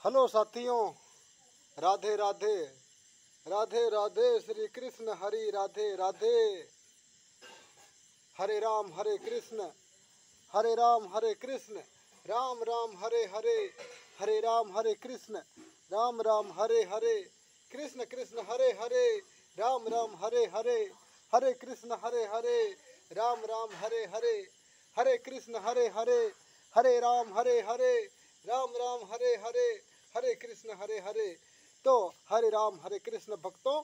Hello साथियों, राधे राधे राधे राधे। श्री कृष्ण हरि राधे राधे। हरे राम हरे कृष्ण, हरे राम हरे कृष्ण, राम राम हरे हरे, हरे राम हरे कृष्ण, राम राम हरे हरे, कृष्ण कृष्ण हरे हरे, राम राम हरे हरे, हरे कृष्ण हरे हरे, राम राम हरे हरे, हरे कृष्ण हरे हरे, हरे राम हरे हरे, राम राम हरे हरे, हरे कृष्ण हरे हरे। तो हरे राम हरे कृष्ण भक्तों,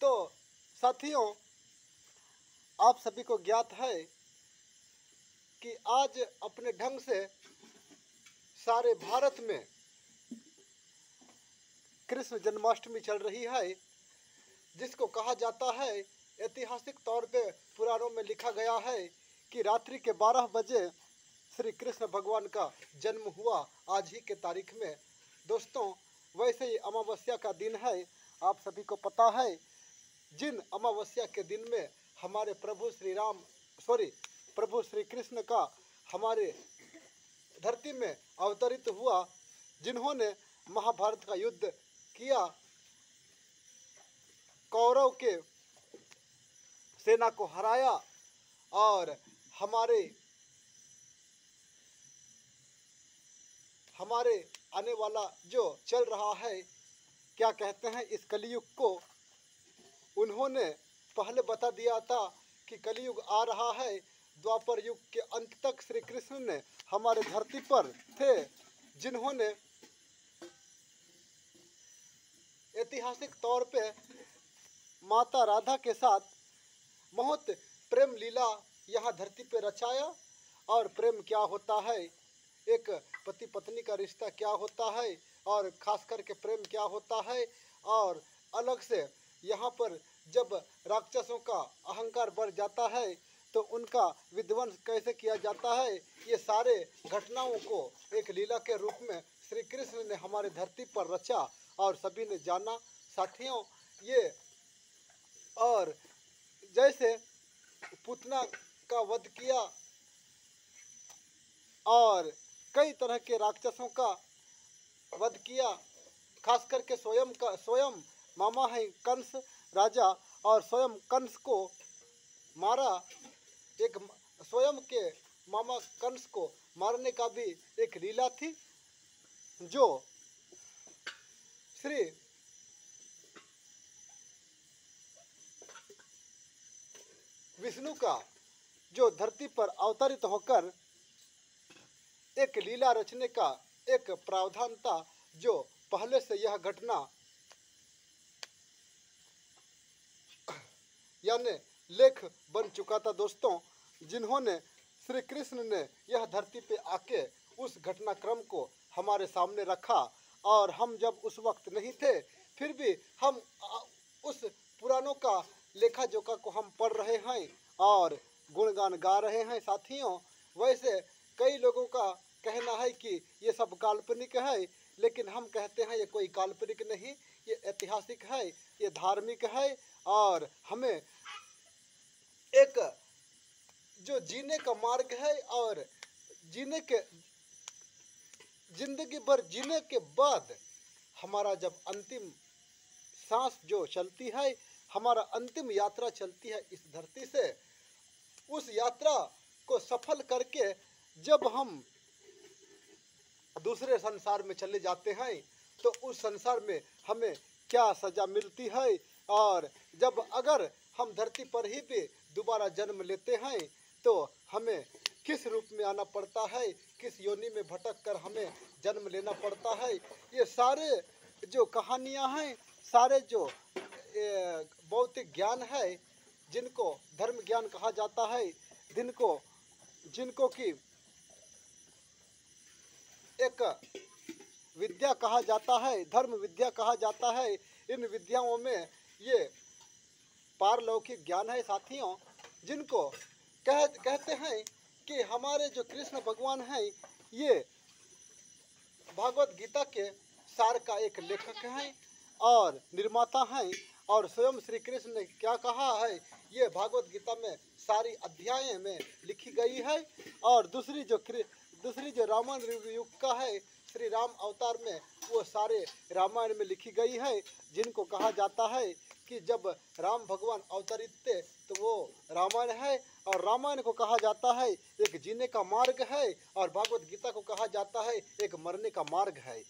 तो साथियों, आप सभी को ज्ञात है कि आज अपने ढंग से सारे भारत में कृष्ण जन्माष्टमी चल रही है, जिसको कहा जाता है, ऐतिहासिक तौर पे पुराणों में लिखा गया है कि रात्रि के 12 बजे श्री कृष्ण भगवान का जन्म हुआ आज ही के तारीख में। दोस्तों, वैसे ही अमावस्या का दिन है, आप सभी को पता है। जिन अमावस्या के दिन में हमारे प्रभु श्री कृष्ण का हमारे धरती में अवतरित हुआ, जिन्होंने महाभारत का युद्ध किया, कौरव के सेना को हराया और हमारे आने वाला जो चल रहा है, क्या कहते हैं, इस कलयुग को उन्होंने पहले बता दिया था कि कलयुग आ रहा है। द्वापर युग के अंत तक श्री कृष्ण ने हमारे धरती पर थे, जिन्होंने ऐतिहासिक तौर पे माता राधा के साथ बहुत प्रेम लीला यहाँ धरती पे रचाया। और प्रेम क्या होता है, एक पति पत्नी का रिश्ता क्या होता है, और खास करके प्रेम क्या होता है, और अलग से यहाँ पर जब राक्षसों का अहंकार बढ़ जाता है तो उनका विध्वंस कैसे किया जाता है, ये सारे घटनाओं को एक लीला के रूप में श्री कृष्ण ने हमारे धरती पर रचा और सभी ने जाना। साथियों, ये और जैसे पुतना का वध किया और कई तरह के राक्षसों का वध किया, खास करके स्वयं मामा है कंस राजा, और स्वयं कंस को मारा। एक स्वयं के मामा कंस को मारने का भी एक लीला थी, जो श्री विष्णु का जो धरती पर अवतरित होकर एक लीला रचने का एक प्रावधान था, जो पहले से यह घटना यानी लेख बन चुका था। दोस्तों, जिन्होंने श्री कृष्ण ने यह धरती पे आके उस घटनाक्रम को हमारे सामने रखा, और हम जब उस वक्त नहीं थे, फिर भी हम उस पुराणों का लेखा जोखा को हम पढ़ रहे हैं और गुणगान गा रहे हैं। साथियों, वैसे कई लोगों का कहना है कि ये सब काल्पनिक है, लेकिन हम कहते हैं ये कोई काल्पनिक नहीं, ये ऐतिहासिक है, ये धार्मिक है, और हमें एक जो जीने का मार्ग है और जीने के जिंदगी भर जीने के बाद हमारा जब अंतिम सांस जो चलती है, हमारा अंतिम यात्रा चलती है इस धरती से, उस यात्रा को सफल करके जब हम दूसरे संसार में चले जाते हैं तो उस संसार में हमें क्या सजा मिलती है, और जब अगर हम धरती पर ही भी दोबारा जन्म लेते हैं तो हमें किस रूप में आना पड़ता है, किस योनि में भटक कर हमें जन्म लेना पड़ता है, ये सारे जो कहानियाँ हैं, सारे जो भौतिक ज्ञान है, जिनको धर्म ज्ञान कहा जाता है, जिनको कि एक विद्या कहा जाता है, धर्म विद्या कहा जाता है, इन विद्याओं में ये पारलौकिक ज्ञान है साथियों, जिनको कहते हैं कि हमारे जो कृष्ण भगवान हैं, ये भागवत गीता के सार का एक लेखक हैं और निर्माता हैं, और स्वयं श्री कृष्ण ने क्या कहा है, ये भागवत गीता में सारी अध्याय में लिखी गई है। और दूसरी दूसरी जो रामायण युग का है, श्री राम अवतार में, वो सारे रामायण में लिखी गई है, जिनको कहा जाता है कि जब राम भगवान अवतरित थे तो वो रामायण है। और रामायण को कहा जाता है एक जीने का मार्ग है, और भागवत गीता को कहा जाता है एक मरने का मार्ग है।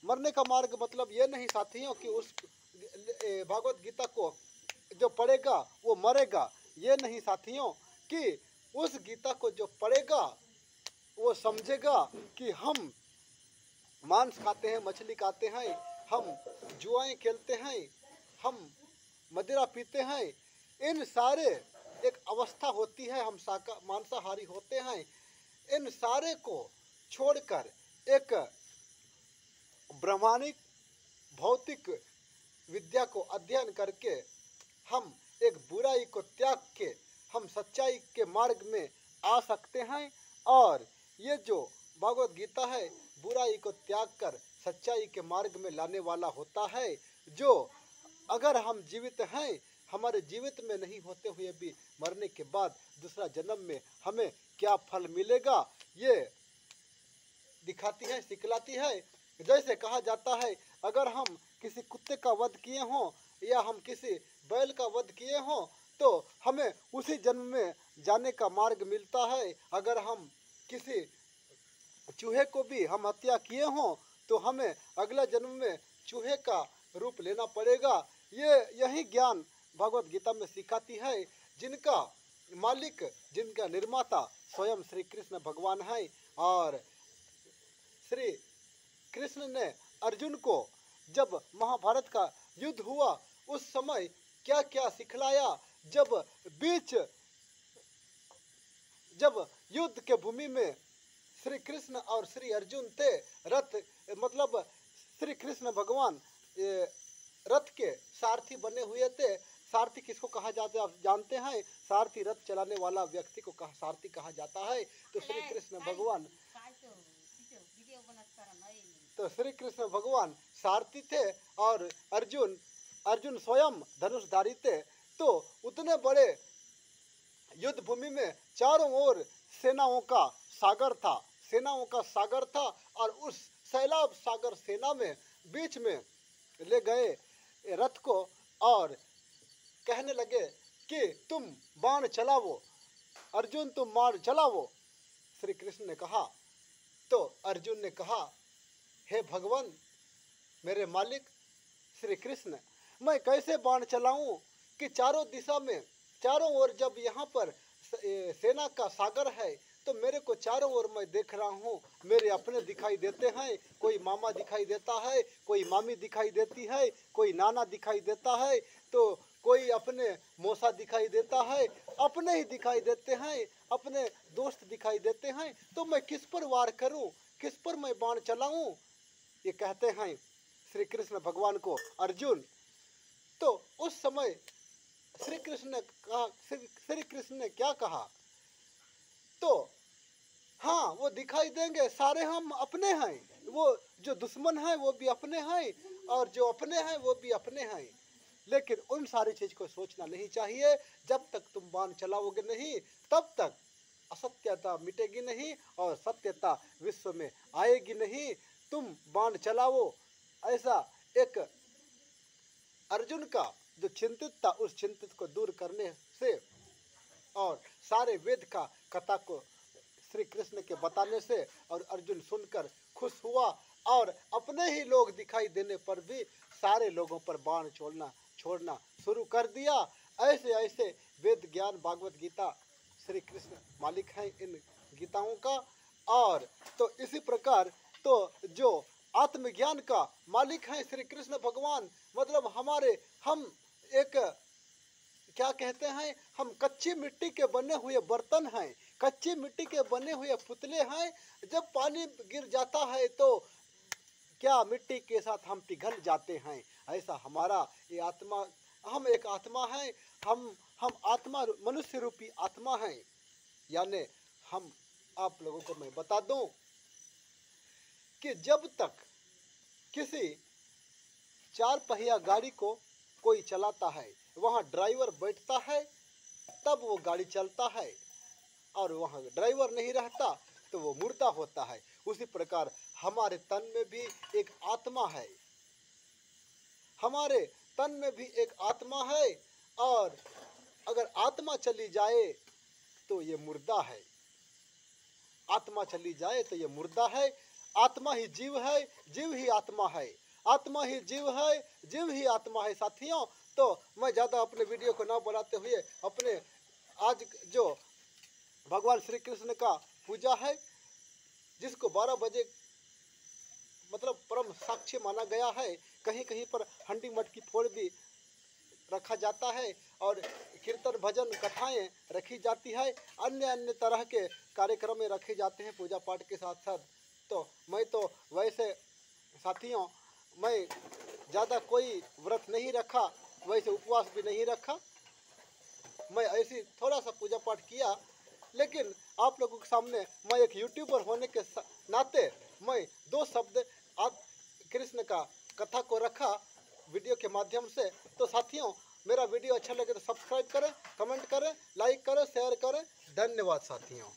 मरने का मार्ग मतलब ये नहीं साथियों कि उस भागवत गीता को जो पढ़ेगा वो मरेगा, ये नहीं साथियों, कि उस गीता को जो पढ़ेगा वो समझेगा कि हम मांस खाते हैं, मछली खाते हैं, हम जुआएं खेलते हैं, हम मदिरा पीते हैं, इन सारे एक अवस्था होती है, हम मांसाहारी होते हैं, इन सारे को छोड़कर एक ब्रह्मांडिक भौतिक विद्या को अध्ययन करके हम एक बुराई को त्याग के हम सच्चाई के मार्ग में आ सकते हैं। और ये जो भागवत गीता है बुराई को त्याग कर सच्चाई के मार्ग में लाने वाला होता है, जो अगर हम जीवित हैं, हमारे जीवित में नहीं होते हुए भी मरने के बाद दूसरा जन्म में हमें क्या फल मिलेगा, ये दिखाती है, सिखलाती है। जैसे कहा जाता है, अगर हम किसी कुत्ते का वध किए हों या हम किसी बैल का वध किए हों तो हमें उसी जन्म में जाने का मार्ग मिलता है। अगर हम किसी चूहे को भी हम हत्या किए हों तो हमें अगला जन्म में चूहे का रूप लेना पड़ेगा। यही ज्ञान भगवत गीता में सिखाती है, जिनका मालिक, जिनका निर्माता स्वयं श्री कृष्ण भगवान है। और श्री कृष्ण ने अर्जुन को जब महाभारत का युद्ध हुआ उस समय क्या क्या सिखलाया, जब युद्ध के भूमि में श्री कृष्ण और श्री अर्जुन थे, रथ मतलब श्री कृष्ण भगवान रथ के सारथी बने हुए थे। सारथी किसको कहा जाता है आप जानते हैं? सारथी रथ चलाने वाला व्यक्ति को सारथी कहा जाता है। तो श्री कृष्ण भगवान सारथी थे और अर्जुन स्वयं धनुषधारी थे। तो उतने बड़े युद्ध भूमि में चारों ओर सेनाओं का सागर था और उस सैलाब सागर सेना में बीच में ले गए रथ को और कहने लगे कि तुम बाण चलाओ, अर्जुन तुम बाण चलाओ। श्री कृष्ण ने कहा, तो अर्जुन ने कहा, हे भगवान मेरे मालिक श्री कृष्ण, मैं कैसे बाण चलाऊं कि चारों दिशा में, चारों ओर जब यहाँ पर सेना का सागर है तो मेरे को चारों ओर मैं देख रहा हूँ, मेरे अपने दिखाई देते हैं, कोई मामा दिखाई देता है, कोई मामी दिखाई देती है, कोई नाना दिखाई देता है, तो कोई अपने मौसा दिखाई देता है, अपने ही दिखाई देते हैं, अपने दोस्त दिखाई देते हैं, तो मैं किस पर वार करूं, किस पर मैं बाण चलाऊं? ये कहते हैं श्री कृष्ण भगवान को अर्जुन। तो उस समय श्री कृष्ण ने क्या कहा? तो हाँ, वो दिखाई देंगे, सारे हम अपने हैं, वो जो दुश्मन हैं वो भी अपने हैं और जो अपने हैं वो भी अपने हैं। लेकिन उन सारी चीज को सोचना नहीं चाहिए। जब तक तुम बाण चलाओगे नहीं तब तक असत्यता मिटेगी नहीं और सत्यता विश्व में आएगी नहीं। तुम बाण चलाओ, ऐसा एक अर्जुन का जो चिंतित था उस चिंतित को दूर करने से और सारे वेद का कथा को श्री कृष्ण के बताने से और अर्जुन सुनकर खुश हुआ और अपने ही लोग दिखाई देने पर भी सारे लोगों पर बाण छोड़ना शुरू कर दिया। ऐसे ऐसे वेद ज्ञान भागवत गीता श्री कृष्ण मालिक हैं इन गीताओं का। और तो इसी प्रकार तो जो आत्मज्ञान का मालिक हैं श्री कृष्ण भगवान, मतलब हम एक क्या कहते हैं, हम कच्ची मिट्टी के बने हुए बर्तन हैं, कच्ची मिट्टी के बने हुए पुतले हैं। जब पानी गिर जाता है तो क्या मिट्टी के साथ हम पिघल जाते हैं। ऐसा हमारा ये आत्मा, हम एक आत्मा है, हम आत्मा, मनुष्य रूपी आत्मा हैं। यानी हम आप लोगों को मैं बता दूं कि जब तक किसी चार पहिया गाड़ी को कोई चलाता है, वहाँ ड्राइवर बैठता है तब वो गाड़ी चलता है, और वहाँ ड्राइवर नहीं रहता तो वो मुर्दा होता है। उसी प्रकार हमारे तन में भी एक आत्मा है, हमारे तन में भी एक आत्मा है, और अगर आत्मा चली जाए तो ये मुर्दा है। आत्मा चली जाए तो ये मुर्दा है। आत्मा ही जीव है, जीव ही आत्मा है। आत्मा ही जीव है, जीव ही आत्मा है साथियों। तो मैं ज़्यादा अपने वीडियो को ना बढ़ाते हुए अपने आज जो भगवान श्री कृष्ण का पूजा है, जिसको 12 बजे मतलब परम साक्ष्य माना गया है, कहीं कहीं पर हंडी मटकी फोड़ भी रखा जाता है और कीर्तन भजन कथाएं रखी जाती है, अन्य अन्य तरह के कार्यक्रम रखे जाते हैं पूजा पाठ के साथ साथ। तो मैं तो वैसे साथियों, मैं ज़्यादा कोई व्रत नहीं रखा, वैसे उपवास भी नहीं रखा, मैं ऐसी थोड़ा सा पूजा पाठ किया। लेकिन आप लोगों के सामने मैं एक यूट्यूबर होने के नाते मैं 2 शब्द आप कृष्ण का कथा को रखा वीडियो के माध्यम से। तो साथियों, मेरा वीडियो अच्छा लगे तो सब्सक्राइब करें, कमेंट करें, लाइक करें, शेयर करें। धन्यवाद साथियों।